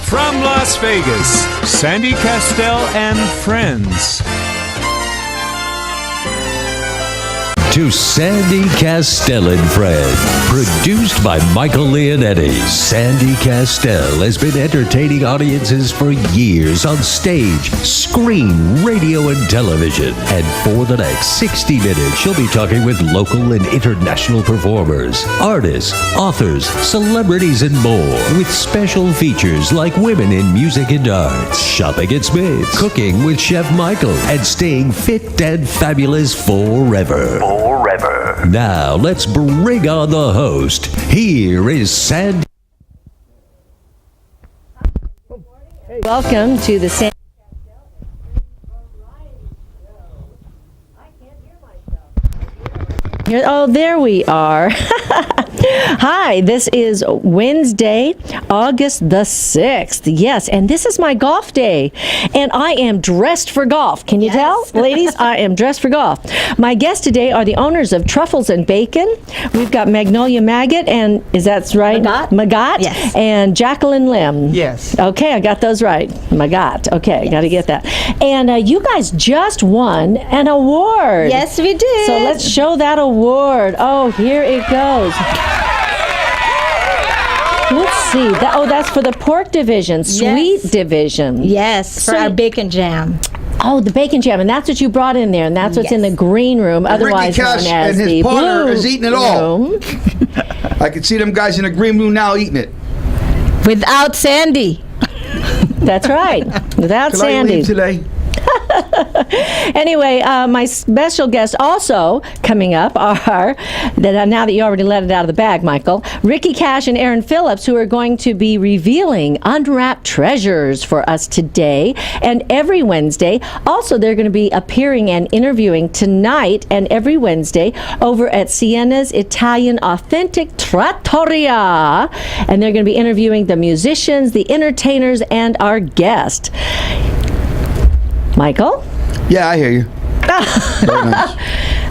From Las Vegas, Sandy Kastel and friends. To Sandy Kastel and Friends, produced by Michael Leonetti. Sandy Kastel has been entertaining audiences for years on stage, screen, radio, and television. And for the next 60 minutes, she'll be talking with local and international performers, artists, authors, celebrities, and more, with special features like women in music and arts, shopping at Smith's, cooking with Chef Michael, and staying fit and fabulous forever. Now, let's bring on the host. Here is Sandy. Welcome to the Sandy. Oh, there we are. Hi, this is Wednesday, August the 6th. Yes, and this is my golf day. And I am dressed for golf. Can you tell? Ladies, I am dressed for golf. My guests today are the owners of Truffles and Bacon. We've got Magnolia Maggot and, is that right? Magat? Yes. And Jacqueline Lim. Yes. Okay, I got those right. Magat. Okay, yes. Got to get that. And you guys just won an award. Yes, we did. So let's show that award. Oh, here it goes. Let's see. That's for the pork division, sweet division. Yes, for our bacon jam. Oh, the bacon jam, and that's what you brought in there, and that's what's in the green room, otherwise known as the blue room. And his partner is eating it all. I can see them guys in the green room now eating it. Without Sandy. That's right. Without Can Sandy. I leave today? Anyway, my special guests also coming up are, now that you already let it out of the bag, Michael, Ricky Cash and Aaron Phillips, who are going to be revealing unwrapped treasures for us today and every Wednesday. Also, they're going to be appearing and interviewing tonight and every Wednesday over at Sienna's Italian Authentic Trattoria. And they're going to be interviewing the musicians, the entertainers, and our guest. Michael? Yeah, I hear you. Very nice.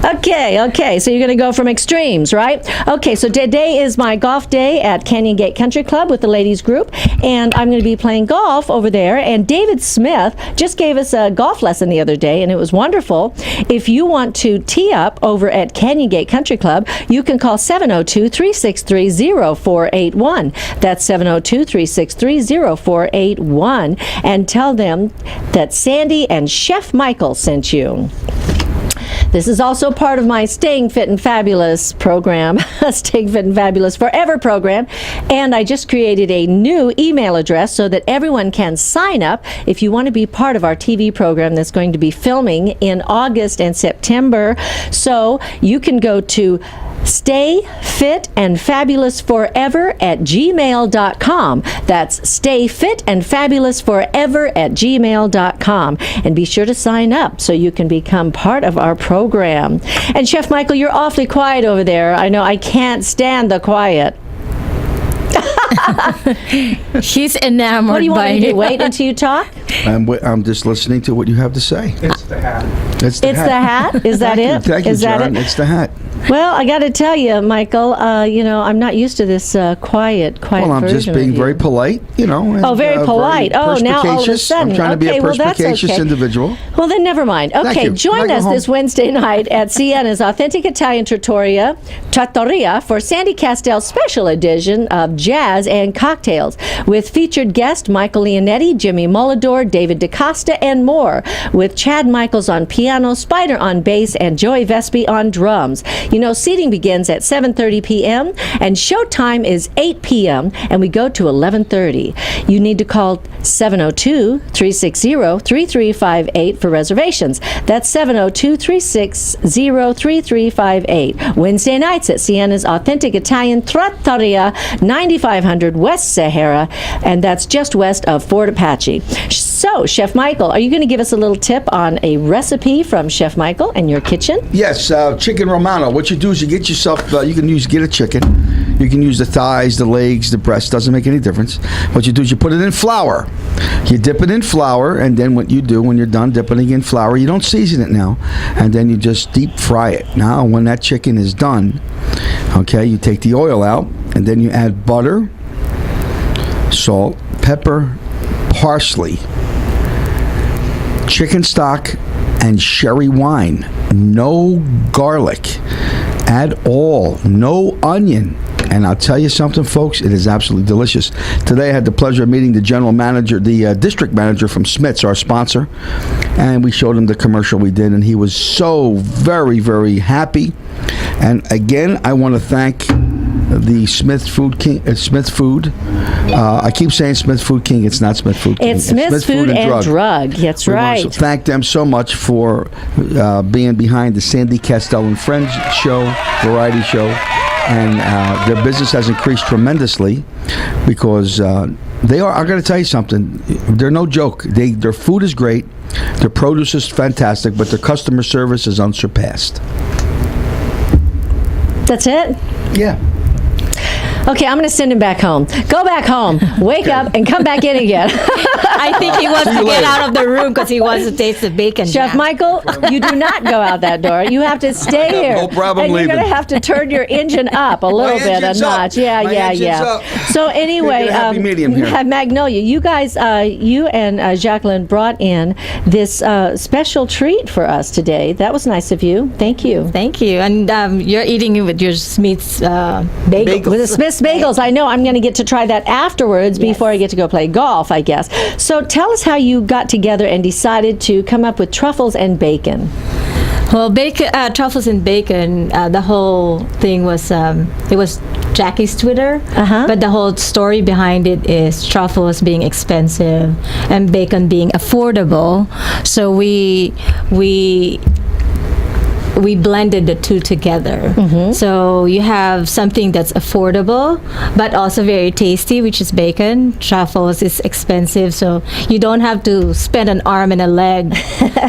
Okay. So you're going to go from extremes, right? Okay, so today is my golf day at Canyon Gate Country Club with the ladies group, and I'm going to be playing golf over there. And David Smith just gave us a golf lesson the other day, and it was wonderful. If you want to tee up over at Canyon Gate Country Club, you can call 702-363-0481. That's 702-363-0481, and tell them that Sandy and Chef Michael sent you. This is also part of my Staying Fit and Fabulous program, Staying Fit and Fabulous Forever program, and I just created a new email address so that everyone can sign up if you want to be part of our TV program that's going to be filming in August and September. So you can go to stayfitandfabulousforever@gmail.com. That's stayfitandfabulousforever@gmail.com. And be sure to sign up so you can become part of our program. And Chef Michael, you're awfully quiet over there. I know I can't stand the quiet. She's enamored. What do you want by me to do? you. Wait until you talk? I'm just listening to what you have to say. It's the hat. It's the hat. Is that it? Thank you, Is that John. it? It's the hat. Well, I got to tell you, Michael, I'm not used to this quiet Well, I'm version just being of you. very polite, And, very polite. Very Now all of a perspicacious. sudden. I'm trying to be a Well, that's perspicacious okay. individual. Well, then never mind. Thank Okay, you. join Can I go us home? this Wednesday night at Sienna's Authentic Italian Trattoria for Sandy Kastel's special edition of Jazz and Cocktails with featured guest Michael Leonetti, Jimmy Mullador, David DaCosta, and more, with Chad Michaels on piano, Spider on bass, and Joey Vespi on drums. Seating begins at 7:30 p.m. and showtime is 8 p.m. and we go to 11:30. You need to call 702-360-3358 for reservations. That's 702-360-3358. Wednesday nights at Sienna's Authentic Italian Trattoria, 9500 West Sahara, and that's just west of Fort Apache. So, Chef Michael, are you going to give us a little tip on a recipe from Chef Michael in your kitchen? Yes, chicken romano. What you do is you get yourself, get a chicken. You can use the thighs, the legs, the breast. Doesn't make any difference. What you do is you put it in flour. You dip it in flour, and then what you do when you're done dipping it in flour, you don't season it now, and then you just deep fry it. Now, when that chicken is done, okay, you take the oil out, and then you add butter, salt, pepper, parsley, chicken stock, and sherry wine. No garlic at all. No onion. And I'll tell you something, folks, it is absolutely delicious. Today I had the pleasure of meeting the general manager, the district manager from Smith's, our sponsor, and we showed him the commercial we did, and he was so very, very happy. And again, I want to thank the Smith Food King, Smith Food. I keep saying Smith Food King. It's not Smith Food King. It's Smith Food and Drug. That's right. Want to thank them so much for being behind the Sandy Kastel and Friends show, variety show. And their business has increased tremendously because they are. I'm going to tell you something. They're no joke. Their food is great. Their produce is fantastic, but their customer service is unsurpassed. That's it? Yeah. Okay, I'm going to send him back home. Go back home, wake up, and come back in again. I think he wants to get out of the room because he wants to taste the bacon. Chef jam. Michael, you do not go out that door. You have to stay here. No problem and you're leaving. going to have to turn your engine up a little bit, a engine's up. notch. Yeah, My yeah, engine's yeah. up. So anyway, Get a happy medium here. Magnolia, you guys, you and Jacqueline brought in this special treat for us today. That was nice of you. Thank you. Thank you. And you're eating it with your Smith's bagels. With the Smith's Bagels, I know I'm going to get to try that afterwards before I get to go play golf, I guess. So tell us how you got together and decided to come up with truffles and bacon. Well, bacon, truffles and bacon, the whole thing was, it was Jackie's Twitter, but the whole story behind it is truffles being expensive and bacon being affordable. So we blended the two together. So you have something that's affordable, but also very tasty, which is bacon. Truffles is expensive, so you don't have to spend an arm and a leg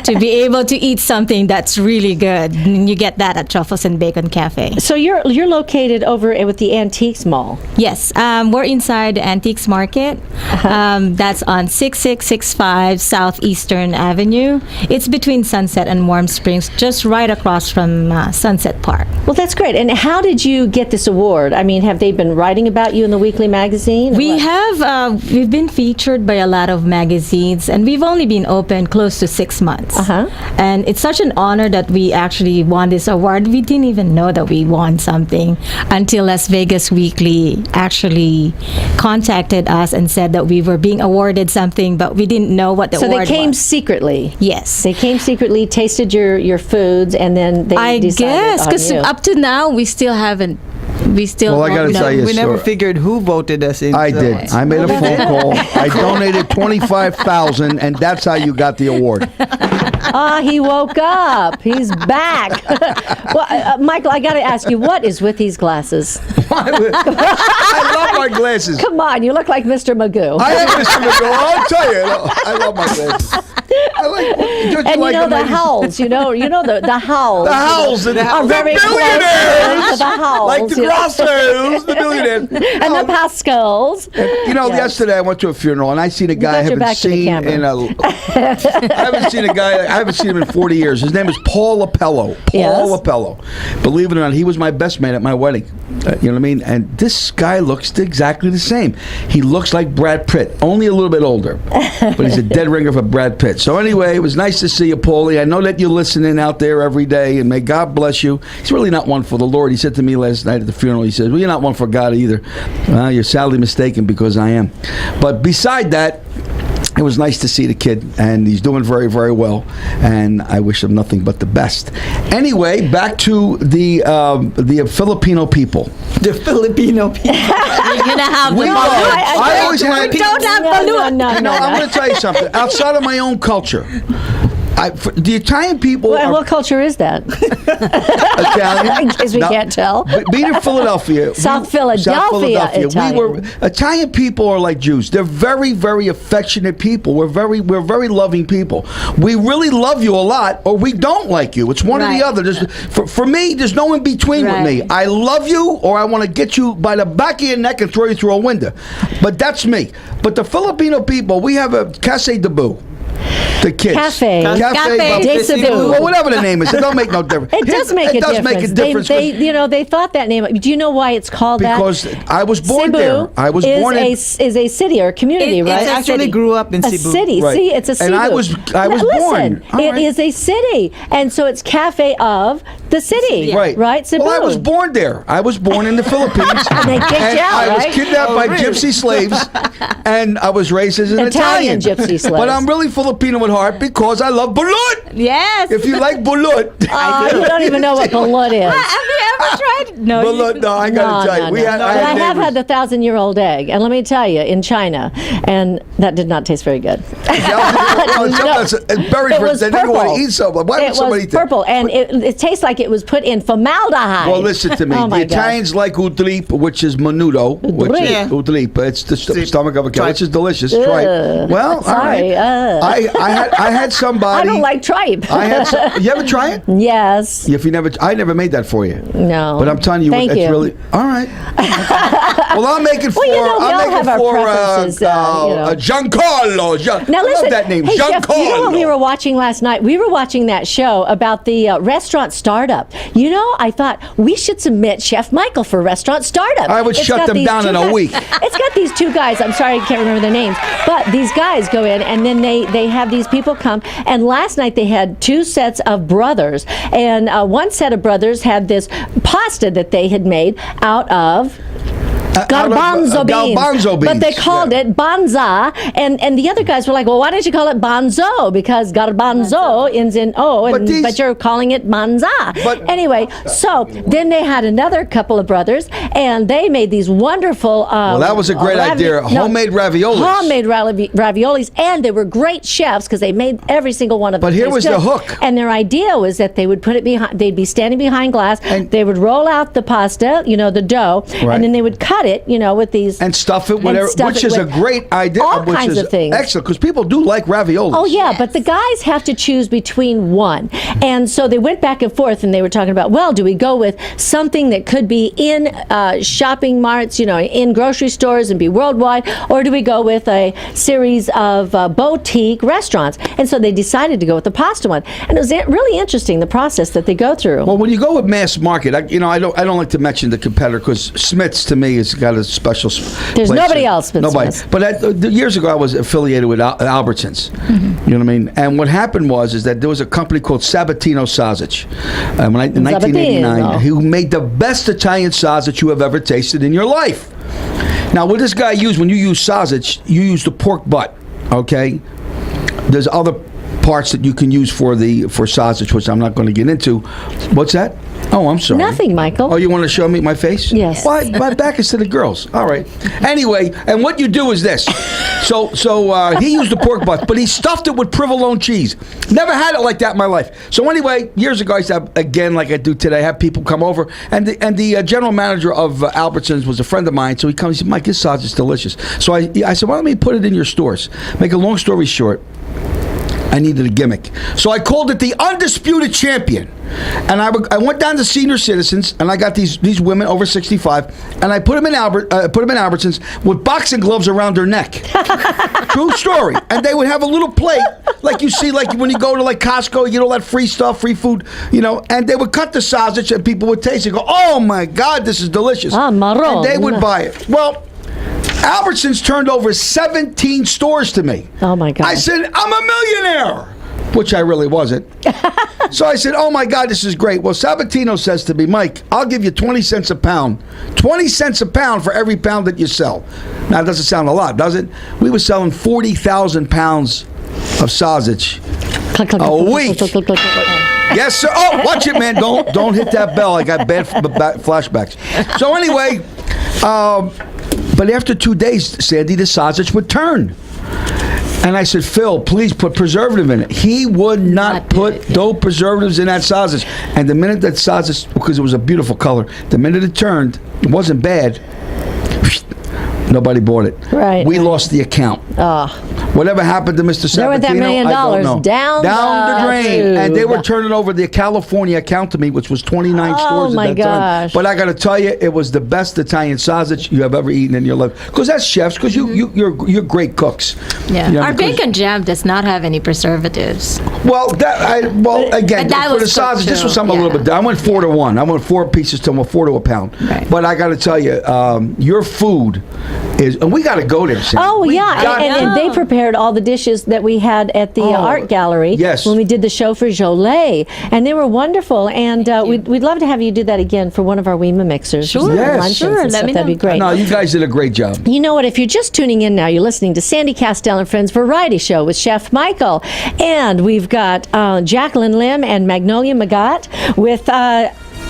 to be able to eat something that's really good. And you get that at Truffles and Bacon Cafe. So you're located over with the Antiques Mall. Yes, we're inside the Antiques Market. That's on 6665 Southeastern Avenue. It's between Sunset and Warm Springs, just right across from Sunset Park. Well, that's great. And how did you get this award? I mean, have they been writing about you in the weekly magazine? We have. We've been featured by a lot of magazines, and we've only been open close to 6 months. And it's such an honor that we actually won this award. We didn't even know that we won something until Las Vegas Weekly actually contacted us and said that we were being awarded something, but we didn't know what the award was. So they came secretly? Yes. They came secretly, tasted your foods, and then they I decided guess, on because you. up to now, we still haven't. We still. Well, I gotta don't tell know. you a We never story. figured who voted us in. I so- did. I made a phone call. I donated $25,000, and that's how you got the award. He woke up. He's back. Well, Michael, I got to ask you, what is with these glasses? I love my glasses. Come on, you look like Mr. Magoo. I am Mr. McGill. I'll tell you. I love my glasses. I like. Don't and like you know them, the ladies? howls. You know the howls. The howls. Are very close to the howls. Like the you know. grossos, the billionaires. And the Pascals. You know, Yes. yesterday I went to a funeral and I seen a guy I got your haven't back to the seen camera. in I haven't seen a guy. I haven't seen him in 40 years. His name is Paul Apello. Yes. Apello. Believe it or not, he was my best man at my wedding. You know what I mean? And this guy looks exactly the same. He looks like Brad Pitt, only a little bit older, but he's a dead ringer for Brad Pitt. So anyway, it was nice to see you, Paulie. I know that you're listening out there every day, and may God bless you. He's really not one for the Lord. He said to me last night at the funeral, he said, well, you're not one for God either. You're sadly mistaken, because I am. But beside that, it was nice to see the kid, and he's doing very, very well, and I wish him nothing but the best. Anyway, back to the Filipino people. The Filipino people. You're gonna have We the are. I always had. don't have balloon. You know, I'm going to tell you something. Outside of my own culture, the Italian people And are what culture is that? Italian. In case we can't tell. Being in Philadelphia, South Philadelphia Italian. Italian people are like Jews. They're very, very affectionate people. We're very loving people. We really love you a lot, or we don't like you. It's one or the Right. other. For me, there's no in between with me. Right. I love you, or I want to get you by the back of your neck and throw you through a window. But that's me. But the Filipino people, we have a Casa de Boo. The kids. Cafe. Cafe de Cebu. Well, whatever the name is, it don't make no difference. It does make a difference. Make a difference. They thought that name. Do you know why it's called that? Because I was born Cebu there. I was born in. is a city or a community, right? I actually grew up in a Cebu. city. Right. See, it's a Cebu. And I was Listen, born. All it right. is a city, and so it's cafe of the city. Right. Right. Cebu. Well, I was born there. I was born in the Philippines. And they kicked you out, I was right? kidnapped by gypsy slaves, and I was raised as an Italian gypsy slaves. But I'm really Filipino at heart because I love balut. Yes. If you like balut. You don't even know what balut is. Have you ever tried? No. Balut, no, I gotta tell you. But I have had the 1,000-year-old egg, and let me tell you, in China, and that did not taste very good. It's very It was They didn't want purple. to eat something. Why would It somebody was purple, and it tastes like it was put in formaldehyde. Well, listen to me. Oh The my God. Italians like udlip, which is menudo. Which is Yeah. udlip. It's the stomach of a cow, Tripe. which is delicious. Tripe. Well, Sorry, all right. I had somebody. I don't like tripe. You ever try it? Yes. If you never, I never made that for you. No. But I'm telling you, Thank it's you. really all right. Well, I'll make it for. Well, you know, we I'll all make have it our for preferences, you know. Giancarlo. Now I listen, love that name, hey, Jeff, Giancarlo. you know what we were watching last night? We were watching that show about the restaurant startup. You know, I thought we should submit Chef Michael for restaurant startup. I would shut got them these down two in a guys- week. It's got these two guys. I'm sorry, I can't remember their names, but these guys go in and then they have these people come. And last night they had two sets of brothers, and one set of brothers had this pasta that they had made out of garbanzo beans. Garbanzo beans. But they called it banza, and the other guys were like, well, why don't you call it banzo? Because garbanzo ends in O, but you're calling it banza. But- anyway, so then they had another couple of brothers, and they made these wonderful Well, that was a great idea. Homemade raviolis. Homemade raviolis, and they were great chefs because they made every single one of them. But here taste was good. the hook. And their idea was that they would put it behind, they'd be standing behind glass, And- they would roll out the pasta, the dough, Right. and then they would cut it, with these. And stuff it, and whatever, stuff which it is a with great idea. all which kinds is of things. Excellent, because people do like raviolis. Oh yeah, but the guys have to choose between one, and so they went back and forth, and they were talking about, well, do we go with something that could be in shopping marts, in grocery stores and be worldwide, or do we go with a series of boutique restaurants? And so they decided to go with the pasta one, and it was really interesting the process that they go through. Well, when you go with mass market, I don't like to mention the competitor because Smith's to me has got a special. There's place. nobody else but nobody. Smith's. But years ago, I was affiliated with Albertsons. Mm-hmm. You know what I mean? And what happened is that there was a company called Sabatino Sausage in 1989 Sabatino. who made the best Italian sausage you have ever tasted in your life. Now, what this guy used, when you use sausage, you use the pork butt. Okay, there's other parts that you can use for sausage, which I'm not going to get into. What's that? Oh, I'm sorry. Nothing, Michael. Oh, you want to show me my face? Yes. Why? My back is to the girls. All right. Anyway, and what you do is this. So he used the pork butt, but he stuffed it with provolone cheese. Never had it like that in my life. So anyway, years ago, I used to have, again, like I do today, have people come over, and the general manager of Albertsons was a friend of mine. So he comes, he said, Mike, this sausage is delicious. So I said, why don't we put it in your stores? Make a long story short, I needed a gimmick. So I called it the Undisputed Champion. And I went down to senior citizens, and I got these women over 65, and I put them in Albertsons with boxing gloves around their neck. True story. And they would have a little plate, like you see, like when you go to like Costco, you get all that free stuff, free food, and they would cut the sausage, and people would taste it and go, oh my God, this is delicious. Marron. And they would buy it. Well, Albertsons turned over 17 stores to me. Oh my God. I said, I'm a millionaire, which I really wasn't. So I said, oh my God, this is great. Well, Sabatino says to me, Mike, I'll give you 20 cents a pound. 20 cents a pound for every pound that you sell. Now, it doesn't sound a lot, does it? We were selling 40,000 pounds of sausage a week. Yes, sir. Oh, watch it, man. Don't hit that bell. I got bad flashbacks. So anyway, but after 2 days, Sandy, the sausage would turn. And I said, Phil, please put preservative in it. He would not put no preservatives in that sausage. And the minute that sausage, because it was a beautiful color, the minute it turned, it wasn't bad. Nobody bought it. Right. We lost the account. Whatever happened to Mr. Sabatino? There went that $1 million I don't know. down the drain. tube. And they were turning over the California account to me, which was 29 stores my at that time. gosh. But I got to tell you, it was the best Italian sausage you have ever eaten in your life. Because that's chefs, because you're great cooks. Yeah. You know, Our because- bacon jam does not have any preservatives. Well, again, But that for was the sausage, cooked this was too, something a little bit. I went 4 to 1. I went 4 pieces to 4 to a pound. Right. But I got to tell you, your food is, and we got to go there. Sam. Oh, yeah. got- And they prepared all the dishes that we had at the art gallery yes. when we did the show for Jolie. And they were wonderful. And we'd love to have you do that again for one of our Weema mixers. Sure. Yes. Luncheons Sure. and Let stuff. me That'd be know. great. No, you guys did a great job. You know what? If you're just tuning in now, you're listening to Sandy Kastel and Friends Variety Show with Chef Michael. And we've got Jacqueline Lim and Magnolia Magat with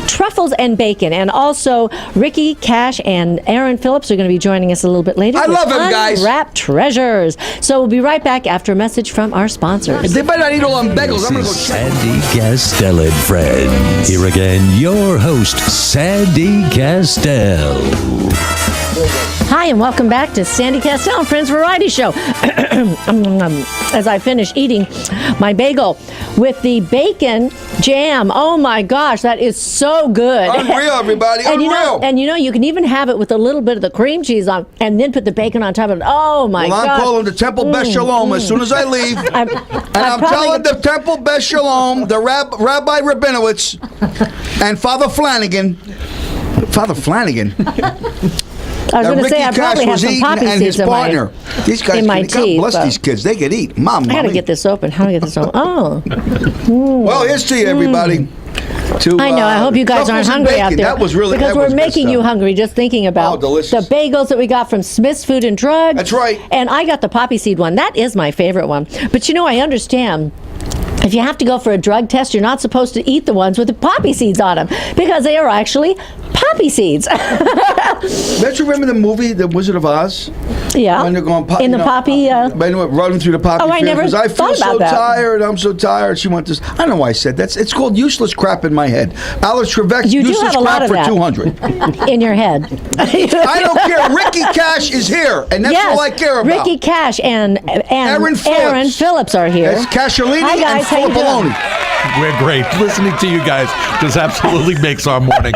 truffles and bacon. And also Ricky Cash and Aaron Phillips are going to be joining us a little bit later. I with love them, guys. Unwrapped Treasures. So we'll be right back after a message from our sponsors. They better not eat all them bagels. I'm going to go This is check. Sandy Kastel and Friends. Here again, your host, Sandy Kastel. Hi, and welcome back to Sandy Kastel and Friends Variety Show. As I finish eating my bagel with the bacon jam. Oh my gosh, that is so good. Unreal, everybody. And Unreal. you can even have it with a little bit of the cream cheese on, and then put the bacon on top of it. Oh my Well, I'm gosh. calling the Temple Best Shalom as soon as I leave. I'm telling the Temple Best Shalom, the Rabbi Rabinowitz, and Father Flanagan. Father Flanagan? I was going to Ricky say I Cash probably have was some eating poppy and his seeds in partner. These guys, in my God teeth, bless but- these kids. They could eat. Mom, I got to get this open. How do I get this open? Oh. Well, here's to you, everybody. To, I know. I hope you guys aren't truffles and hungry out bacon. there. That was really because that we're was good making you stuff. hungry just thinking about delicious. the bagels that we got from Smith's Food and Drug. That's right. And I got the poppy seed one. That is my favorite one. But I understand. If you have to go for a drug test, you're not supposed to eat the ones with the poppy seeds on them because they are actually poppy seeds. Don't you remember the movie, The Wizard of Oz? Yeah. When they're going in the poppy. running through the poppy Oh, I fields. never Because I feel thought about so that. tired. I'm so tired. She went this. I don't know why I said that. It's called useless crap in my head. Alex Trebek's You do useless have a lot crap of for that. 200. in your head. I don't care. Ricky Cash is here, and that's yes, all I care about. Ricky Cash and Aaron Phillips. Are here. It's Casciolini Hi, guys. and How you doing? Bologna. We're great. Listening to you guys just absolutely makes our morning.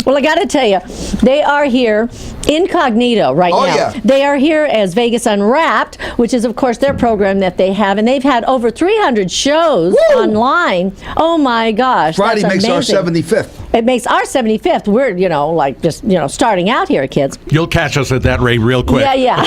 Well, I got to tell you, they are here incognito right Oh, now. yeah. They are here as Vegas Unwrapped, which is, of course, their program that they have, and they've had over 300 shows online. Oh my gosh! Friday that's makes amazing. our 75th. It makes our 75th. We're starting out here, kids. You'll catch us at that rate real quick. Yeah.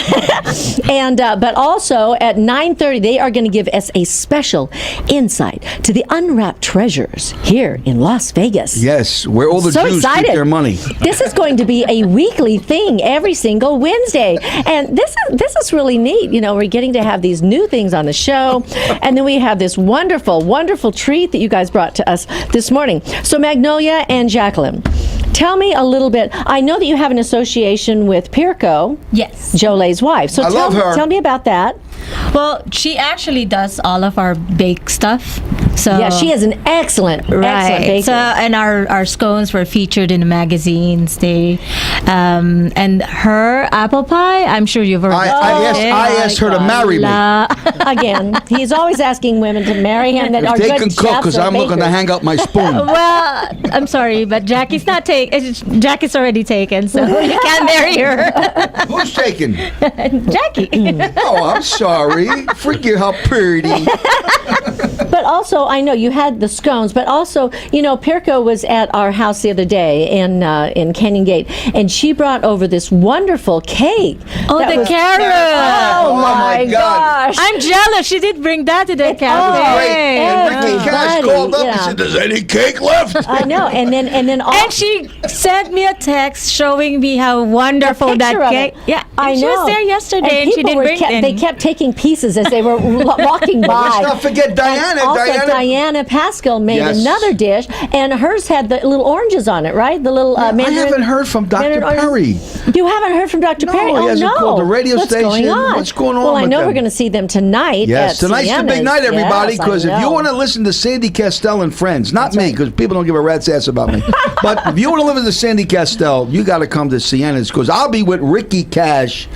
And but also at 9:30, they are going to give us a special insight to the unwrapped treasures here in Las Vegas. Yes, where all the So Jews excited. keep their money. This is going to be a weekly thing every single Wednesday, and this is really neat. We're getting to have these new things on the show, and then we have this wonderful, wonderful treat that you guys brought to us this morning. So Magnolia and Jacqueline, tell me a little bit. I know that you have an association with Pirko, Yes. Jole's wife. So I love her. Tell me about that. Well, she actually does all of our bake stuff. So Yeah, she is an excellent baker. So and our scones were featured in the magazines. And her apple pie. I'm sure you've already. I asked her to marry me. Again, he's always asking women to marry him that are They good can cook chefs because or I'm looking to bakers. hang up my spoon. Well, I'm sorry, but Jackie's not Jackie's already taken, so you can't marry her. Who's taking? Jackie. Oh, I'm sorry. Forget how pretty. But also, I know you had the scones, but also, Pirko was at our house the other day in Canyon Gate, and she brought over this wonderful cake. Oh, that the was- carrot. Oh, my God. gosh. I'm jealous. She did bring that to the Great. cafe. And Ricky Cash Everybody, called up yeah. and said, "There's any cake left?" I know, and then all. And she sent me a text showing me how wonderful picture that of cake. it. Yeah, I she know. was there yesterday, and she people didn't bring They any. kept taking pieces as they were walking by. Let's not forget Diana also Diana Pascal made another dish, and hers had the little oranges on it, right? The little I haven't heard from Dr. Perry. You haven't heard from Dr. Perry? He hasn't called the radio What's station. Going on? What's going on? Well, I know with we're them? going to see them tonight. Yes, tonight's the big night, everybody. Because Yes, if you want to listen to Sandy Kastel and friends, not me, because people don't give a rat's ass about me. But if you want to listen to Sandy Kastel, you got to come to Sienna's, because I'll be with Ricky Cash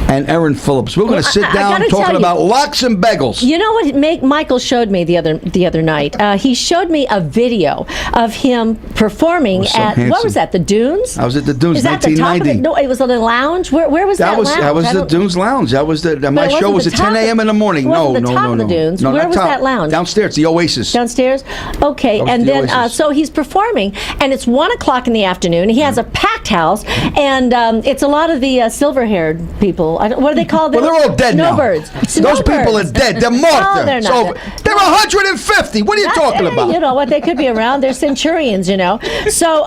and Erin Phillips. We're going to sit down talking about lox and bagels. You know what Michael showed me the other night? He showed me a video of him performing at what was that? The Dunes? I was at the Dunes. Is that the top of it? No, it was on the lounge. Where was that? That was the Dunes Lounge. That was my show was at 10 a.m. in the morning. No. Of the Dunes. Where was that lounge? Downstairs, the Oasis. Downstairs. Okay, and then so he's performing, and it's 1:00 in the afternoon. He has a packed house, and it's a lot of the silver-haired people. What are they called? Well, they're all dead now. Snowbirds. Those people are dead. They're mortal. No, they're not. They're 150. What are you talking about? You know what? They could be around. They're centurions, you know. So,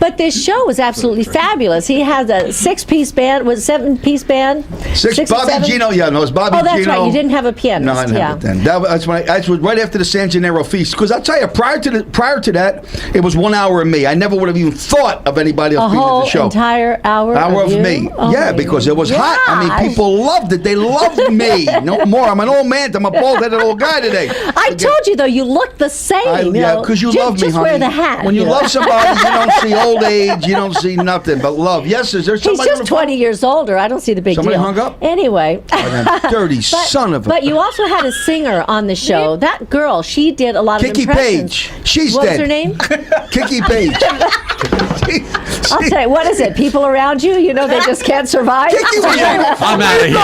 but this show was absolutely fabulous. He has a 6-piece band. Was it 7-piece band? Six Bobby Gino. Yeah, no, it's Bobby Gino. Oh, that's right. You didn't have a pianist. No, I didn't have it then. That's was right after the San Gennaro feast. Because I'll tell you, prior to that, it was 1 hour of me. I never would have even thought of anybody else being at the show. Entire hour of me. Oh, yeah, because it was hot. I mean, people loved it. They loved me. No more. I'm an old man. I'm a bald-headed old guy today. I told you though, you look the same. Yeah, because you love me, just honey. Wear the hat. When you love somebody, you don't see old age. You don't see nothing but love. Yes, is there somebody? He's just 20 years older. I don't see the big somebody deal. Hung up? Anyway. Dirty son of a... But you also had a singer on the show. That girl, she did a lot of impressions. Kiki Page. She's what dead. What's her name? Kiki Page. I'll tell you, what is it? People around you, you know, they just can't survive? Kiki was I'm out of here.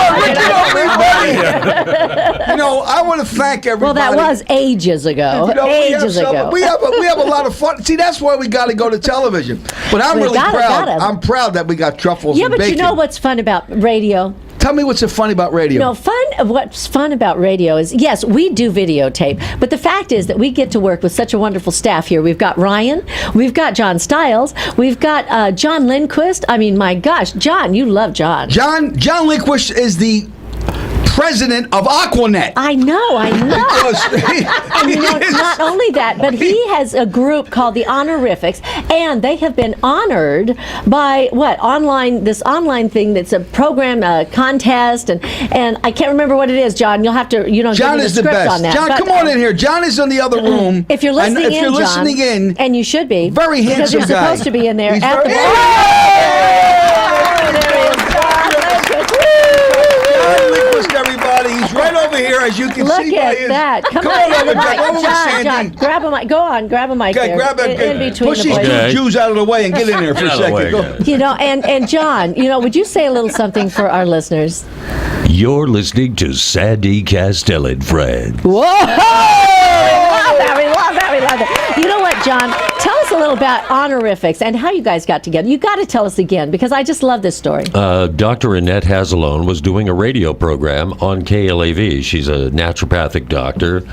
You know, I want to thank everybody. Well, that was ages ago. You know, ages ago. We have a lot of fun. See, that's why we got to go to television. But I'm really proud. I'm proud that we got truffles and bacon. Yeah, but you know what's fun about radio? Tell me what's so funny about radio. No, what's fun about radio is, yes, we do videotape, but the fact is that we get to work with such a wonderful staff here. We've got Ryan, we've got John Stiles, we've got John Lindquist. I mean, my gosh, John, you love John. John Lindquist is the president of Aquanet. I know. And you know, not only that, but he has a group called the Honorifics, and they have been honored by this online thing that's a program, contest, and I can't remember what it is, John. You'll have to, John give me is the the script best. on that. John, come on in here. John is in the other room. If you're listening listening in, and you should be, very handsome because you're guy. supposed to be in there. He's At very, everybody. He's right over here, as you can see. Look at that. Come on over, John. Grab a mic. Go on. Grab a mic there. In between push the these boys. two Jews out of the way and get in there for a second. Go. You know, and John, would you say a little something for our listeners? You're listening to Sandy Kastel and Friends. Whoa! We love that. You know what, John? Tell us a little about Honorifics and how you guys got together. You got to tell us again, because I just love this story. Dr. Annette Hazalone was doing a radio program on KLAV. She's a naturopathic doctor,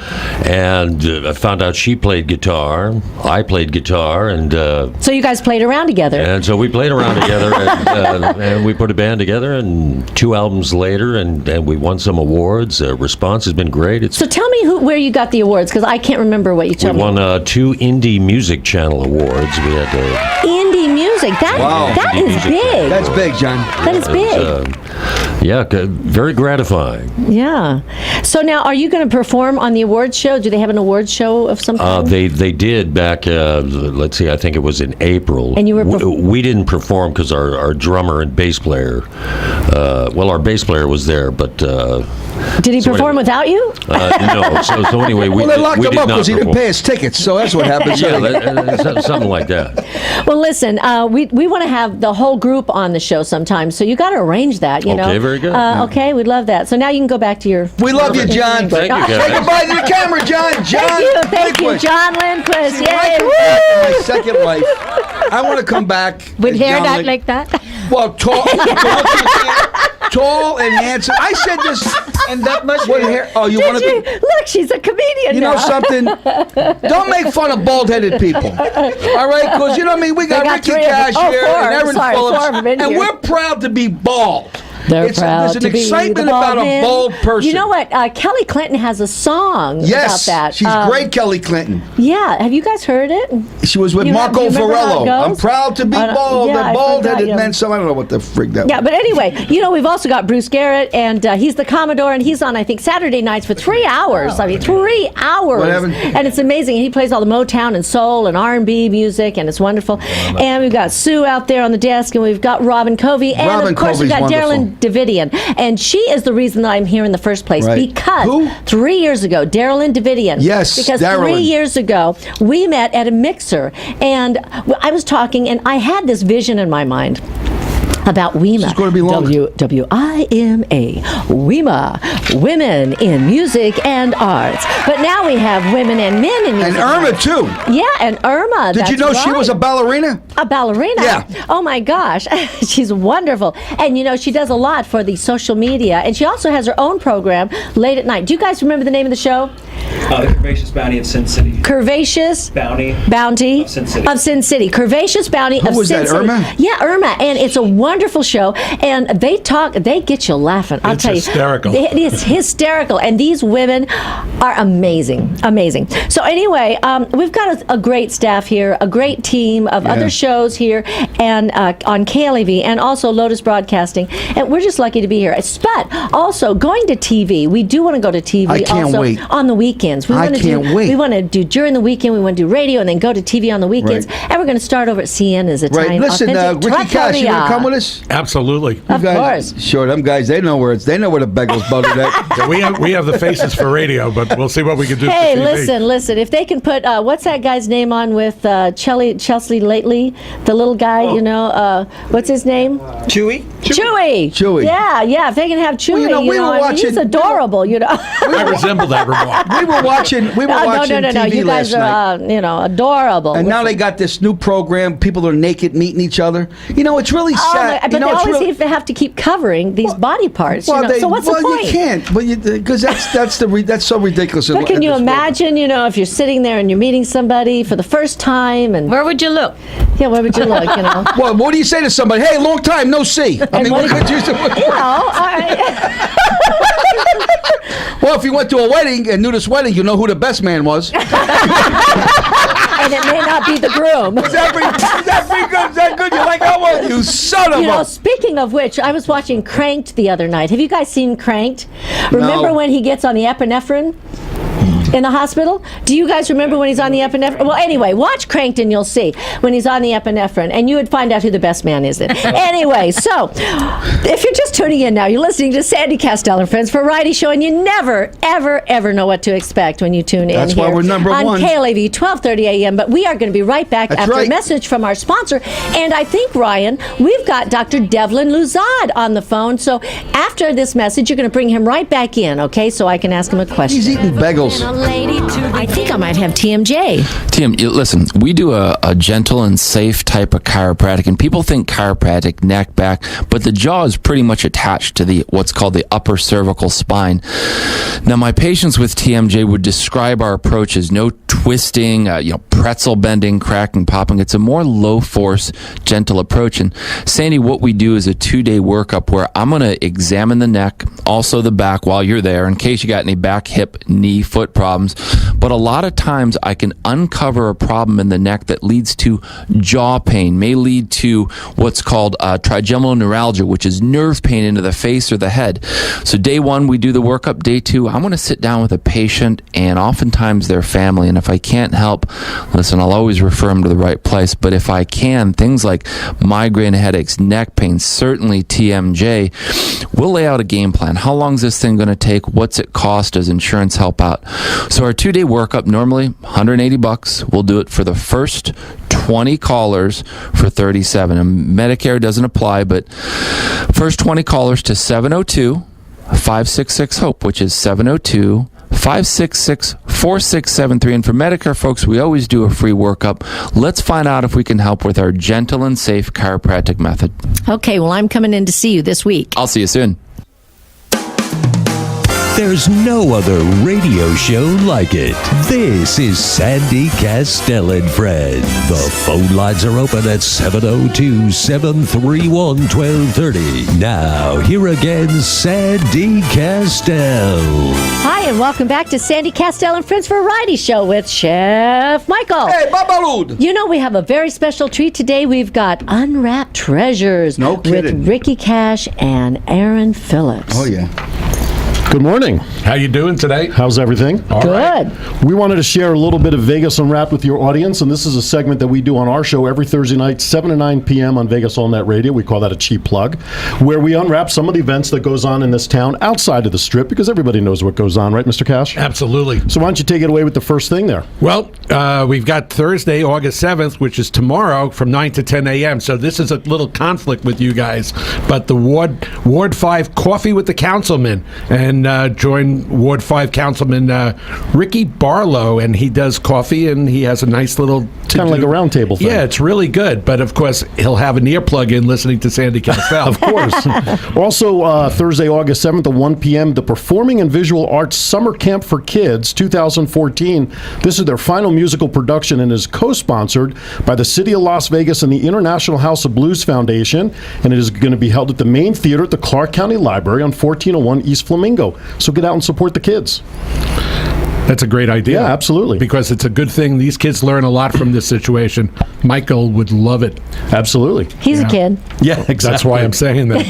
and I found out she played guitar. I played guitar, and so you guys played around together. And so we played around together, and we put a band together, and 2 albums later, and we won some awards. Response has been great. So tell me where you got the awards, because I can't remember what you told me. We won 2 Indie Music Channel awards. We had Indie music. That is big. That's big, John. That is big. Very gratifying. Yeah. So now, are you going to perform on the awards show? Do they have an awards show of some kind? They did back. Let's see. I think it was in April. And you were. We didn't perform because our drummer and bass player. Our bass player was there, but. Did he perform without you? No. So anyway, they locked him up because he didn't pay his tickets. So that's what happens. Something like that. Well, listen, we want to have the whole group on the show sometime, so you got to arrange that. You know. Okay, very good. Okay, we'd love that. So now you can go back to your. We love you, John. Thank you, guys. Say goodbye to the camera, John. Thank you, John Lindquist. Yay! Woo! My second life. I want to come back with hair like that. Well, tall and handsome. I said this, and that much hair. Oh, you want to? Look, she's a comedian. You know something? Don't make fun of bald-headed people. All right, because you know what I mean. We got Ricky Cash here and Erin Phillips, and we're proud to be bald. They're proud There's an to be excitement the about a men. bold person. You know what? Kelly Clinton has a song Yes, about that. she's great, Kelly Clinton. Yeah, have you guys heard it? She was with You Marco remember how it Varello. goes? I'm proud to be I don't- bald. yeah, I And bald-headed forgot, yeah. men. So I don't know what the frig that Yeah, was. but anyway, we've also got Bruce Garrett, and he's the Commodore, and he's on, I think, Saturday nights for 3 hours. I mean, 3 hours. What happened? And it's amazing. He plays all the Motown and soul and R&B music, and it's wonderful. And we've got Sue out there on the desk, and we've got Robin Covey, and Robin of course we've got Covey's Darylyn Davidian. And she is the reason that I'm here in the first place. Right. Because Who? 3 years ago, Darylyn Davidian. Yes, Because Darylyn. 3 years ago, we met at a mixer, and I was talking, and I had this vision in my mind about WEMA. This is going to be long. WIMA. WEMA. Women in music and arts. But now we have women and men in music. And Irma, arts. too. Yeah, and Irma. Did you know she was a ballerina? A ballerina? Yeah. Oh my gosh. She's wonderful. And she does a lot for the social media. And she also has her own program late at night. Do you guys remember the name of the show? The Curvaceous Bounty of Sin City. Curvaceous Bounty of Sin City. Curvaceous Bounty of was Sin that, City. Irma? Yeah, Irma. And it's a wonderful show. And they get you laughing. I'll It's tell you. hysterical. It is hysterical. And these women are amazing. Amazing. So anyway, we've got a great staff here, a great team of other shows here and on KLAV and also Lotus Broadcasting. And we're just lucky to be here. But also going to TV. We do want to go to TV I can't also wait. on the weekends. I can't wait. We want to do during the weekend. We want to do radio and then go to TV on the weekends. Right. And we're going to start over at CN's Italian Right. Listen, Authentic Ricky Cash, you going to come with us? Absolutely. Of You guys- course. Sure, them guys, they know where the begel's buttered at. Yeah, we have the faces for radio, but we'll see what we can do Hey, for TV. listen. If they can put what's that guy's name on with Chelsea lately, the little guy, what's his name? Chewy? Chewy. Yeah. If they can have Chewy, Well, we were I mean, watching. he's adorable. I resemble that remark. We were watching. No. TV You guys last night. are, adorable. And now they got this new program. People are naked meeting each other. It's really sad. But they always have to keep covering these body parts. So what's the point? You can't. Because that's so ridiculous. But can you in this world. imagine, if you're sitting there and you're meeting somebody for the first time, and Where would you look? where would you look? Well, what do you say to somebody? Hey, long time no see. I mean, what could you say? All right. Well, if you went to a wedding, a nudist wedding, you know who the best man was. And it may not be the groom. Is that pretty good? Is that good? You like that one? You son of a... Speaking of which, I was watching Cranked the other night. Have you guys seen Cranked? Remember No. when he gets on the epinephrine in the hospital? Do you guys remember when he's on the epinephrine? Well, anyway, watch Cranked and you'll see when he's on the epinephrine, and you would find out who the best man is then. Anyway, so if you're just tuning in now, you're listening to Sandy Kastel and Friends Variety Show, and you never, ever, ever know what to expect when you tune in. That's why here we're number on one. KLAV 12:30 a.m. But we are going to be right back That's after right. a message from our sponsor. And I think, Ryan, we've got Dr. Devlin Luzad on the phone. So after this message, you're going to bring him right back in, okay? So I can ask him a question. He's eating bagels. I think I might have TMJ. Tim, listen, we do a gentle and safe type of chiropractic, and people think chiropractic, neck, back, but the jaw is pretty much attached to what's called the upper cervical spine. Now, my patients with TMJ would describe our approach as no twisting, pretzel bending, cracking, popping. It's a more low-force, gentle approach. And Sandy, what we do is a 2-day workup where I'm going to examine the neck, also the back while you're there, in case you got any back, hip, knee, foot problems. But a lot of times I can uncover a problem in the neck that leads to jaw pain, may lead to what's called trigeminal neuralgia, which is nerve pain into the face or the head. So day 1, we do the workup. Day 2, I'm going to sit down with a patient and oftentimes their family. And if I can't help, listen, I'll always refer them to the right place. But if I can, things like migraine headaches, neck pain, certainly TMJ, we'll lay out a game plan. How long is this thing going to take? What's it cost? Does insurance help out? So our 2-day workup, normally $180. We'll do it for the first 20 callers for $37. And Medicare doesn't apply, but first 20 callers to 702-566-HOPE, which is 702-566-4673. And for Medicare folks, we always do a free workup. Let's find out if we can help with our gentle and safe chiropractic method. Okay, well, I'm coming in to see you this week. I'll see you soon. There's no other radio show like it. This is Sandy Kastel and Friends. The phone lines are open at 702-731-1230. Now, here again, Sandy Kastel. Hi, and welcome back to Sandy Kastel and Friends Variety Show with Chef Michael. Hey, Babalud! You know, we have a very special treat today. We've got Unwrapped Treasures No kidding. with Ricky Cash and Aaron Phillips. Oh, yeah. Good morning. How you doing today? How's everything? All right. Good. We wanted to share a little bit of Vegas Unwrapped with your audience, and this is a segment that we do on our show every Thursday night, 7 to 9 p.m. on Vegas All Net Radio. We call that a cheap plug, where we unwrap some of the events that goes on in this town outside of the Strip, because everybody knows what goes on, right, Mr. Cash? Absolutely. So why don't you take it away with the first thing there? Well, we've got Thursday, August 7th, which is tomorrow from 9 to 10 a.m. So this is a little conflict with you guys. But the Ward 5 Coffee with the Councilman, and join Ward 5 Councilman Ricky Barlow, and he does coffee, and he has a nice little... Kind of like a round table thing. Yeah, it's really good. But, of course, he'll have an earplug in listening to Sandy Kastel. Of course. Also, Thursday, August 7th at 1 p.m., the Performing and Visual Arts Summer Camp for Kids 2014. This is their final musical production and is co-sponsored by the City of Las Vegas and the International House of Blues Foundation, and it is going to be held at the main theater at the Clark County Library on 1401 East Flamingo. So get out and support the kids. That's a great idea. Yeah, absolutely. Because it's a good thing. These kids learn a lot from this situation. Michael would love it. Absolutely. He's a kid. Yeah, exactly. That's why I'm saying that.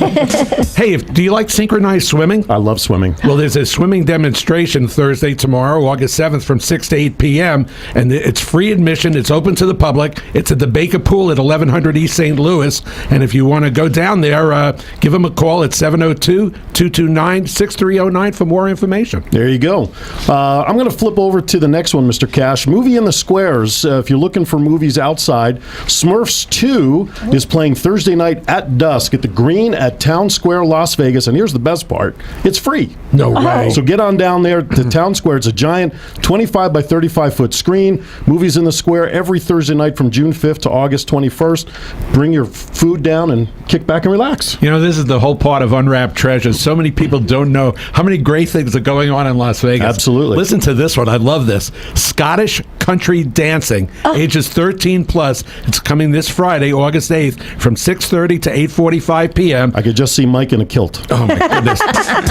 Hey, do you like synchronized swimming? I love swimming. Well, there's a swimming demonstration Thursday, tomorrow, August 7th from 6 to 8 p.m. And it's free admission. It's open to the public. It's at the Baker Pool at 1100 East St. Louis. And if you want to go down there, give them a call at 702-229-6309 for more information. There you go. I'm going to flip over to the next one, Mr. Cash. Movie in the Squares. If you're looking for movies outside, Smurfs 2 is playing Thursday night at dusk at the Green at Town Square, Las Vegas. And here's the best part. It's free. No way. So get on down there to Town Square. It's a giant 25 by 35 foot screen. Movies in the Square every Thursday night from June 5th to August 21st. Bring your food down and kick back and relax. You know, this is the whole part of Unwrapped Treasures. So many people don't know how many great things are going on in Las Vegas. Absolutely. Listen to this one. I love this. Scottish country dancing, ages 13 plus. It's coming this Friday, August 8th, from 6:30 to 8:45 p.m. I could just see Mike in a kilt. Oh, my goodness.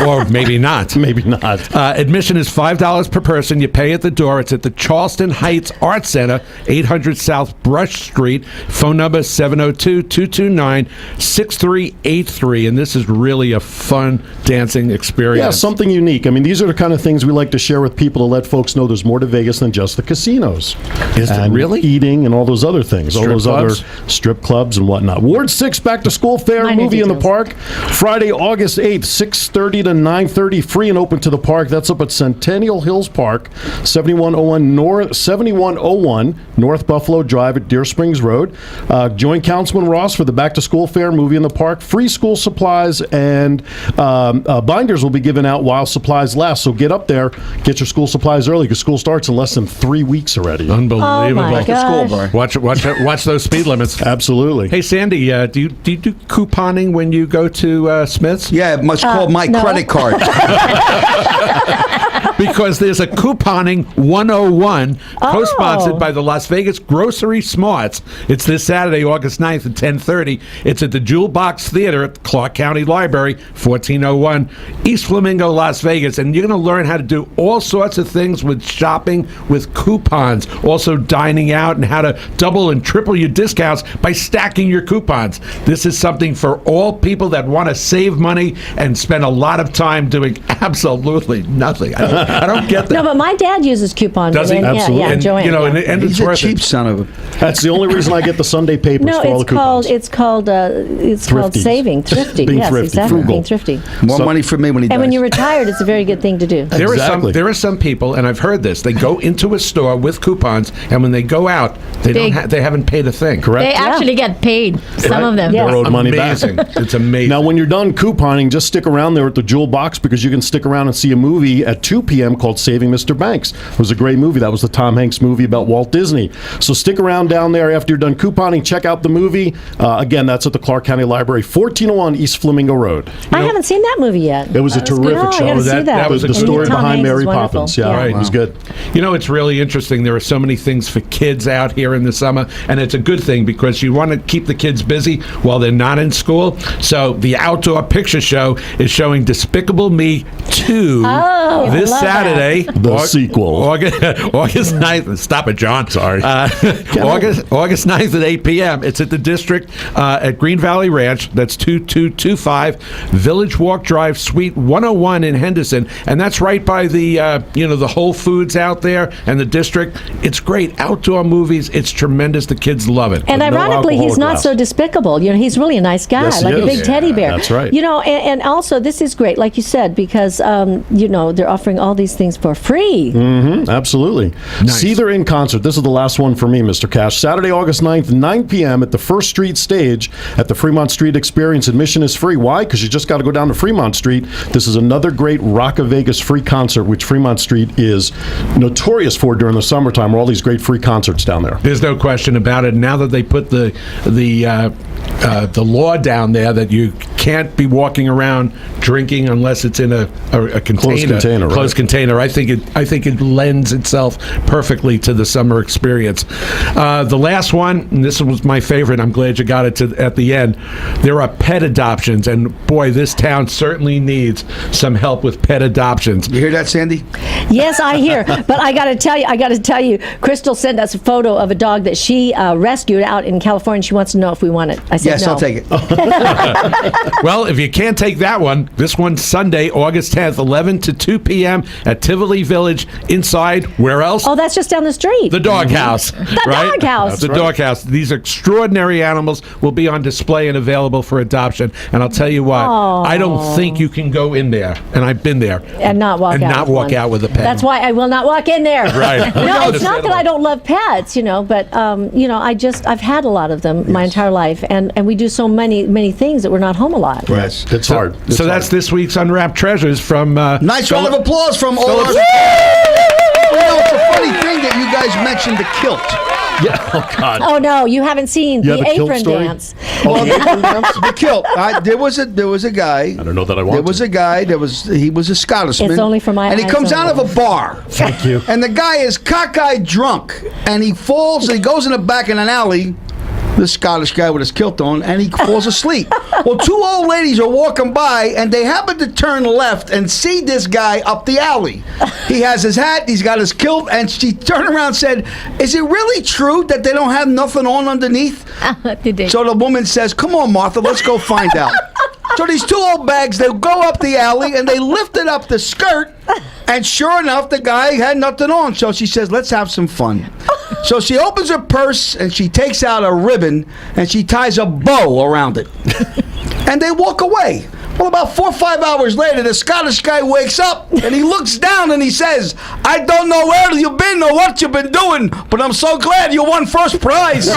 Or maybe not. Maybe not. Admission is $5 per person. You pay at the door. It's at the Charleston Heights Art Center, 800 South Brush Street. Phone number 702-229-6383. And this is really a fun dancing experience. Yeah, something unique. I mean, these are the kind of things we like to share with people to let folks know there's more to Vegas than just the casinos. Is there really? Eating and all those other things. Strip all those clubs? other strip clubs and whatnot. Ward 6 Back to School Fair Minor movie in the details. park. Friday, August 8th, 6:30 to 9:30. Free and open to the park. That's up at Centennial Hills Park, 7101 North Buffalo Drive at Deer Springs Road. Join Councilman Ross for the Back to School Fair movie in the park. Free school supplies and binders will be given out while supplies last. So get up there, get your school supplies early because school starts in less than 3 weeks already. Unbelievable. Oh, my gosh. Watch those speed limits. Absolutely. Hey, Sandy, do you do couponing when you go to Smith's? Yeah, it must call my no. credit card. Because there's a couponing 101 co-sponsored by the Las Vegas Grocery Smarts. It's this Saturday, August 9th at 10:30. It's at the Jewel Box Theater at the Clark County Library, 1401 East Flamingo, Las Vegas. And you're going to learn how to do all sorts of things with shopping with coupons, also dining out, and how to double and triple your discounts by stacking your coupons. This is something for all people that want to save money and spend a lot of time doing absolutely nothing. I don't get that. No, but my dad uses coupons. Does he? Absolutely. Yeah, And, Joanne. you know, yeah. and He's it's a worth cheap it. son of a... That's the only reason I get the Sunday papers No, for all the coupons. it's called Thrifty. saving, thrifty. Being Yes, thrifty, exactly. frugal. Being thrifty. More money for me when he dies. And when you're retired, it's a very good thing to do. Exactly. There are some people, and I've heard this. They go into a store with coupons, and when they go out, they haven't paid a thing. Correct. They actually get paid. Some of them. Yeah. They're owed money back. Amazing. It's amazing. Now, when you're done couponing, just stick around there at the Jewel Box because you can stick around and see a movie at 2 p.m. p.m. called Saving Mr. Banks. It was a great movie. That was the Tom Hanks movie about Walt Disney. So stick around down there after you're done couponing. Check out the movie. Again, that's at the Clark County Library, 1401 East Flamingo Road. I haven't seen that movie yet. It was a terrific Oh, I show. gotta see that. was the a good story one. Tom behind Hanks Mary is wonderful. Poppins. Yeah, Yeah. it was good. You know, it's really interesting. There are so many things for kids out here in the summer, and it's a good thing because you want to keep the kids busy while they're not in school. So the Outdoor Picture Show is showing Despicable Me 2 this love Saturday. The sequel. August 9th. Stop it, John. Sorry. August 9th at 8 p.m. It's at the District at Green Valley Ranch. That's 2225 Village Walk Drive, Suite 101 in Henderson. And that's right by the, the Whole Foods out there and the District. It's great. Outdoor movies. It's tremendous. The kids love it. And no ironically, he's alcohol not glass. so despicable. You know, he's really a nice guy, Yes, he like a is. big teddy bear. That's right. You know, and also this is great, like you said, because they're offering all these things for free. Absolutely. Seether in concert. This is the last one for me, Mr. Cash. Saturday, August 9th, 9 p.m. at the First Street Stage at the Fremont Street Experience. Admission is free. Why? Because you just got to go down to Fremont Street. This is another great Rock of Vegas free concert, which Fremont Street is notorious for during the summertime, where all these great free concerts down there. There's no question about it. Now that they put the law down there that you can't be walking around drinking unless it's in a container, Closed container, right. I think it lends itself perfectly to the summer experience. The last one, and this was my favorite. I'm glad you got it at the end. There are pet adoptions, and boy, this town certainly needs some help with pet adoptions. You hear that, Sandy? Yes, I hear. But I got to tell you, Crystal sent us a photo of a dog that she rescued out in California. She wants to know if we want it. I said Yes, no. I'll take it. Well, if you can't take that one, this one's Sunday, August 10th, 11 to 2 p.m. at Tivoli Village. Inside, where else? Oh, that's just down the street. The doghouse. The right? doghouse. The doghouse. These extraordinary animals will be on display and available for adoption. And I'll tell you what, I don't think you can go in there, and I've been there, and not walk out with a pet. That's why I will not walk in there. Right. No, it's not that I don't love pets, but I've had a lot of them my entire life, and we do so many things that we're not home a lot. Yes. It's hard. So that's this week's Unwrapped Treasures from... Nice round of applause from all our... It's a funny thing that you guys mentioned the kilt. Yeah. Oh, God. Oh no, you haven't seen You the have a kilt apron story? dance. Oh, the apron dance? The kilt. There was a guy. I don't know that I want There was to. a guy. He was a Scottishman. It's only for my And he eyes comes out of only. a bar. Thank you. And the guy is cockeyed drunk, and he falls. And he goes in the back in an alley. This Scottish guy with his kilt on, and he falls asleep. Well, two old ladies are walking by, and they happen to turn left and see this guy up the alley. He has his hat, he's got his kilt, and she turned around and said, "Is it really true that they don't have nothing on underneath?" Did they? So the woman says, "Come on, Martha, let's go find out." So these two old bags, they go up the alley, and they lifted up the skirt, and sure enough, the guy had nothing on. So she says, "Let's have some fun." So she opens her purse, and she takes out a ribbon, and she ties a bow around it. And they walk away. Well, about 4 or 5 hours later, the Scottish guy wakes up, and he looks down, and he says, "I don't know where you've been or what you've been doing, but I'm so glad you won first prize."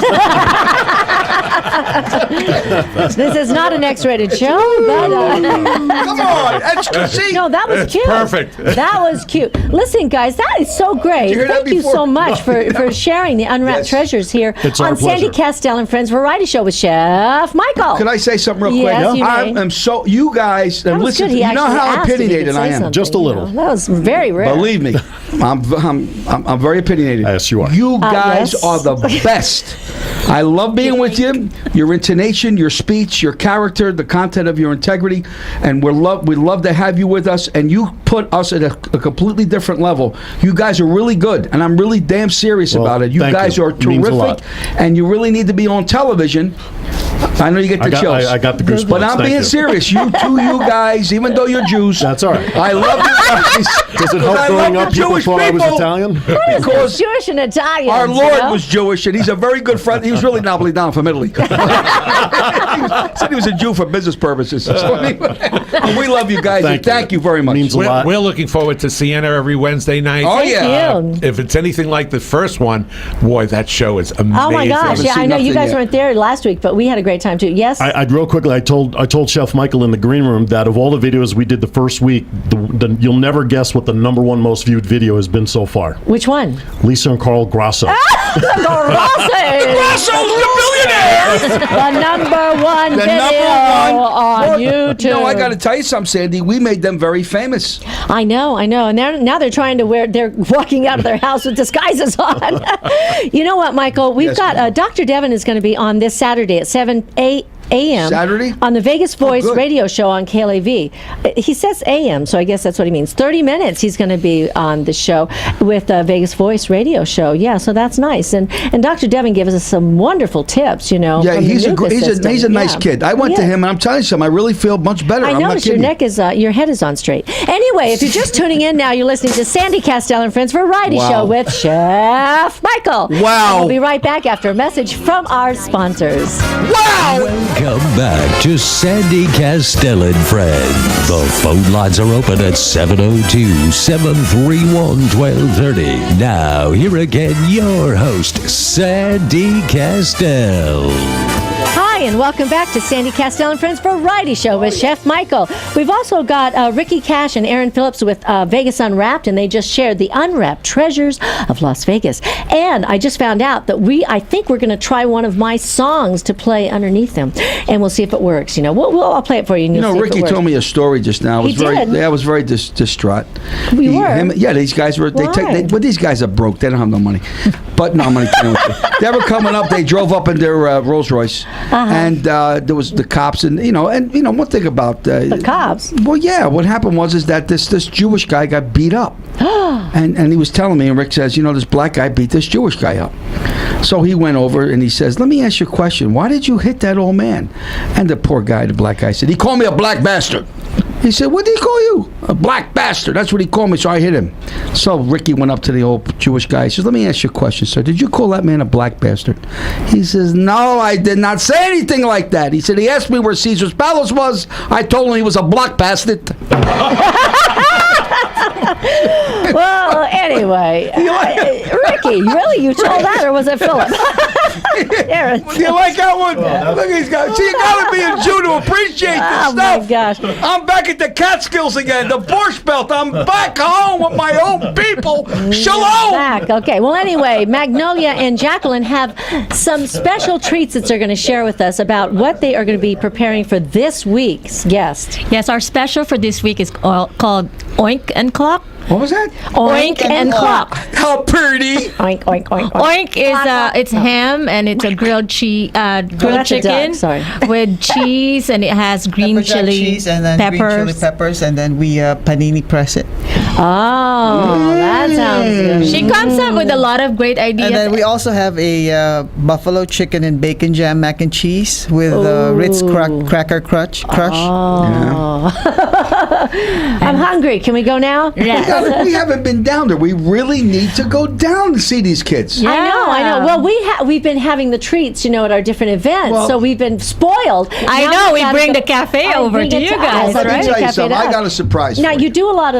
This is not an X-rated show, but Come on. See? no, that was cute. perfect. That was cute. Listen, guys, that is so great. you hear that Thank you before? so much for sharing the Unwrapped Yes. Treasures here It's our on Sandy pleasure. Kastel and Friends Variety Show with Chef Michael. Can I say something real quick? Yes, you I may. am so, you guys, That was listen, good. He you know actually how asked if he could opinionated I say am. something, Just a you little. know. That was very rare. Believe me, I'm very opinionated. Yes, you are. You guys yes. are the best. I love being with you. Your intonation, your speech, your character, the content of your integrity, and we love to have you with us. And you put us at a completely different level. You guys are really good, and I'm really damn serious Well, about it. You thank guys you. are It means a lot. terrific, and you really need to be on television. I know you get the chills. I got the goosebumps. But I'm Thank being you. serious. You guys, even though you're Jews, That's all right. I love you guys. Does it I help love growing the up people Jewish thought I was people. Italian? Because Jewish and Italian. our Lord was Jewish, and he's a very good friend. He was really Napoli down from Italy. Said he was a Jew for business purposes. So anyway, we love you guys. Thank you very much. Means a lot. We're looking forward to Sienna every Wednesday night. Oh, yeah. you. If it's anything like the first one, boy, that show is amazing. Oh my gosh! Yeah, I know you guys weren't there last week, but we had a great time too. Yes. I'd real quickly. I told Chef Michael in the green room that of all the videos we did the first week, you'll never guess what the number one most viewed video has been so far. Which one? Lisa and Carl Grasso. Grasso's the billionaires! The number one video on YouTube. No, I got to tell you something, Sandy. We made them very famous. I know. And now they're trying to they're walking out of their house with disguises on. You know what, Michael? We've got Dr. Devin is going to be on this Saturday at 7 a.m. Saturday? On the Vegas Voice radio show on KLAV. He says a.m., so I guess that's what he means. 30 minutes he's going to be on the show with the Vegas Voice radio show. Yeah, so that's nice. And Dr. Devin gave us some wonderful tips, Yeah, from he's the a nice kid. I went to him, and I'm telling you something, I really feel much better. I noticed your your head is on straight. Anyway, if you're just tuning in now, you're listening to Sandy Kastel and Friends Variety Show with Chef Michael. Wow. We'll be right back after a message from our sponsors. Wow! Welcome back to Sandy Kastel and Friends. The phone lines are open at 702-731-1230. Now, here again, your host, Sandy Kastel. Hi, and welcome back to Sandy Kastel and Friends Variety Show with Chef Michael. We've also got Ricky Cash and Aaron Phillips with Vegas Unwrapped, and they just shared the unwrapped treasures of Las Vegas. And I just found out that I think we're going to try one of my songs to play underneath them, and we'll see if it works. I'll play it for you. And you'll see Ricky if it works. told me a story just now. I was very distraught. We were? These guys were. Why? These guys are broke. They don't have no money. But no, I'm going to tell you. They were coming up. They drove up in their Rolls Royce. And there was the cops, and one thing about the cops. Well, yeah, what happened was that this Jewish guy got beat up, and he was telling me, and Rick says, this black guy beat this Jewish guy up. So he went over and he says, "Let me ask you a question. Why did you hit that old man?" And the poor guy, the black guy, said, "He called me a black bastard." He said, "What did he call you?" "A black bastard." "That's what he called me, so I hit him." So Ricky went up to the old Jewish guy. He says, "Let me ask you a question, sir. Did you call that man a black bastard?" He says, "No, I did not say anything like that." He said, "He asked me where Caesar's palace was. I told him he was a black bastard." Well, anyway, Ricky, really, you told that, or was it Philip? Do you like that one? Look at these guys. See, you got to be a Jew to appreciate this stuff. Oh, my gosh. I'm back at the Catskills again, the Borscht Belt. I'm back home with my own people. Shalom. Back. Okay. Well, anyway, Magnolia and Jacqueline have some special treats that they're going to share with us about what they are going to be preparing for this week's guest. Yes, our special for this week is called Oink and Clock. What was that? Oink and Clock. How pretty. Oink, oink, oink, oink. Oink is it's ham, and it's a grilled chicken with cheese, and it has green Pepper jack chili cheese and then peppers. green chili peppers, and then we panini press it. Oh, that sounds good. She comes up with a lot of great ideas. And then we also have a buffalo chicken and bacon jam mac and cheese with Ritz cracker crush. Oh. I'm hungry. Can we go now? Yeah. We haven't been down there. We really need to go down to see these kids. Yeah. I know. Well, we've been having the treats, at our different events, so we've been spoiled. I know. We bring the cafe over to you guys, Let me right? tell you something. I got a surprise Now, for you do a lot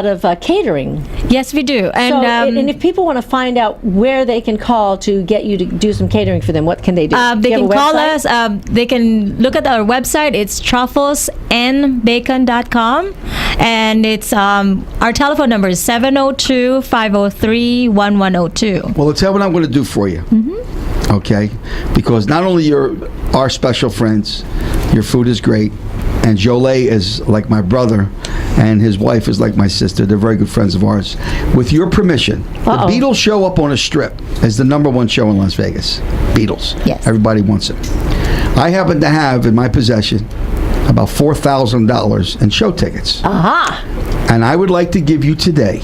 of catering. Yes, we do. And And if people want to find out where they can call to get you to do some catering for them, what can they do? they Do you can have a call website? us. They can look at our website. It's trufflesandbacon.com, and it's our telephone number is 702-503-1102. Well, let's tell you what I'm going to do for you. Mm-hmm. Okay? Because not only you're our special friends, your food is great, and Jolie is like my brother, and his wife is like my sister. They're very good friends of ours. With your permission, the Beatles show up on a strip as the number one show in Las Vegas. Beatles. Yes. Everybody wants it. I happen to have in my possession about $4,000 in show tickets. Aha! And I would like to give you today,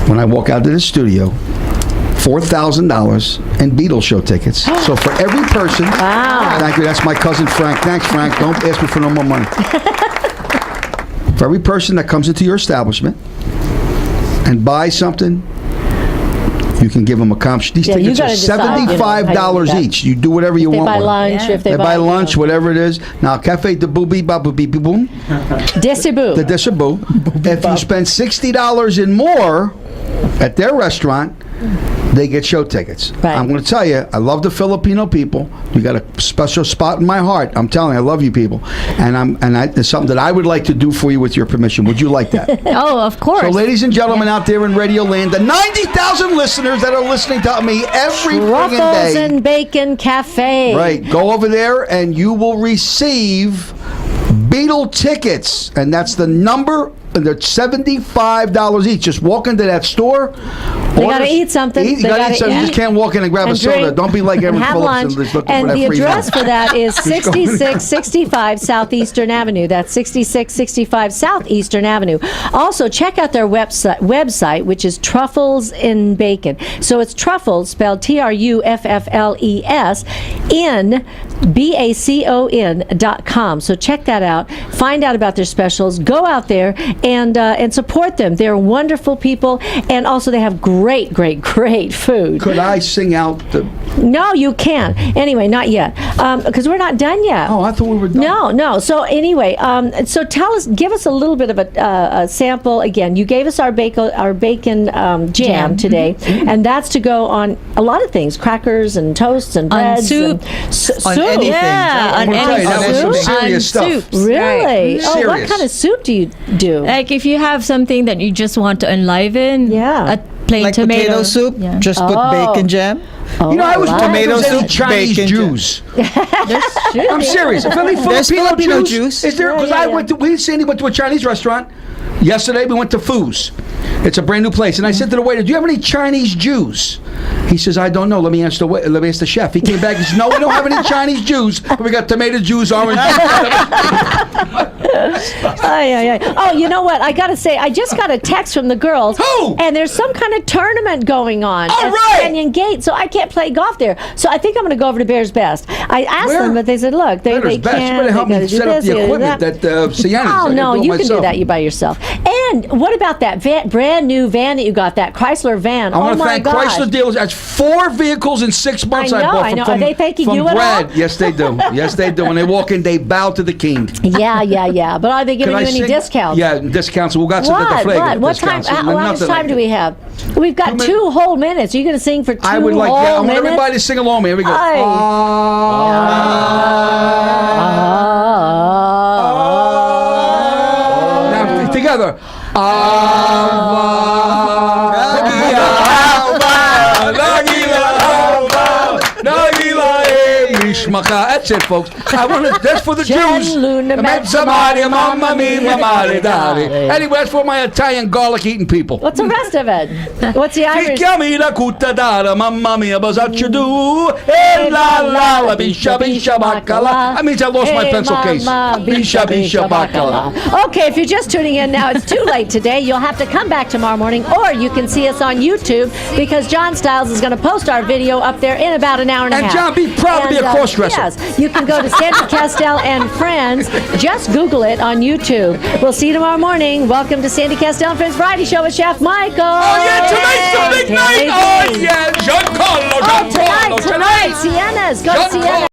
when I walk out to the studio, $4,000 in Beatles show tickets. So for every person, thank you, that's my cousin Frank. Thanks, Frank. Don't ask me for no more money. For every person that comes into your establishment and buys something, you can give them a comp. These tickets are $75 each. You do whatever you want. They buy with lunch. them. If they buy lunch, whatever it is. Now, Cafe de Booby Babu Beep Boom. Desibu. The Desibu. If you spend $60 and more at their restaurant, they get show tickets. Right. I'm going to tell you, I love the Filipino people. You got a special spot in my heart. I'm telling you, I love you people, and it's something that I would like to do for you with your permission. Would you like that? Oh, of course. So, ladies and gentlemen out there in Radio Land, the 90,000 listeners that are listening to me every friggin' Truffles day. and Bacon Cafe. Right. Go over there and you will receive Beatle tickets. And that's the number. And they're $75 each. Just walk into that store. They got to eat something. You got to eat something. You just can't walk in and grab a soda. Don't be like Evan have Phillips lunch. and just looking And for that the free address meal. for that is 6665 Southeastern Avenue. That's 6665 Southeastern Avenue. Also, check out their website, which is Truffles in Bacon. So it's Truffles, spelled TRUFFLES, in BACON.com. So check that out. Find out about their specials. Go out there and support them. They're wonderful people, and also they have great food. Could I sing out the... No, you can't. Anyway, not yet, because we're not done yet. Oh, I thought we were done. No. So anyway, so give us a little bit of a sample. Again, you gave us our bacon jam today, and that's to go on a lot of things: crackers and toasts and breads, soup. and On anything. Yeah, I'm on gonna tell you, that was some soup. serious stuff. Soups. Really? Right. Oh, what Serious. kind of soup do you do? Like if you have something that you just want to enliven, Yeah. a plain Like tomato potato soup, Yeah. just put bacon jam. You know, I was right. tomato Tomato soup, soup, Chinese bacon, Jews. Should I'm be. serious. If any There's Filipino Filipino Jews, Jews. is there? Because Sandy went to a Chinese restaurant yesterday. We went to Foo's. It's a brand new place, and I said to the waiter, "Do you have any Chinese Jews?" He says, "I don't know. Let me ask the chef." He came back. He says, "No, we don't have any Chinese Jews, but we got tomato Jews, orange Jews." Oh, you know what? I got to say, I just got a text from the girls. Who? And there's some kind of tournament going on All at right. Canyon Gate, so I can't play golf there. So I think I'm going to go over to Bears Best. I asked Where? them, but they said, look, they Bears Best. can't. You better help they me gotta do set up this, the they gotta do equipment that Sienna's. Oh, I can no, do it you can do myself. that you by yourself. And what about that brand new van that you got, that Chrysler van? I want Oh, to my thank gosh. Chrysler dealers. That's 4 vehicles in 6 months I know, bought I know. from Are they thanking from you at Brad. all? Yes, they do. Yes, they do. When they walk in, they bow to the king. Yeah. But are they giving Can you I any sing? discounts? Yeah, discounts. We got some at the flag. What time? How much time do we have? We've got 2 whole minutes. Are you going to sing for 2 I would like. whole Yeah, I want minutes? everybody to sing along with me. Here we go. Aye. Now together. That's it, folks. I want to. That's for the Jews. Anyway, that's for my Italian garlic eating people. What's the rest of it? What's the Irish? That means I lost my pencil case. Bisha, bisha, bacala. Okay, if you're just tuning in now, it's too late today. You'll have to come back tomorrow morning, or you can see us on YouTube because John Stiles is going to post our video up there in about an hour and a half. And John, be proud to be a cross-dresser. Yes, you can go to Sandy Kastel and Friends. Just Google it on YouTube. We'll see you tomorrow morning. Welcome to Sandy Kastel and Friends Variety Show with Chef Michael. Oh, yeah, tonight's the big night. Oh, yeah, Giancarlo. Tonight, Sienna's. Go to Sienna.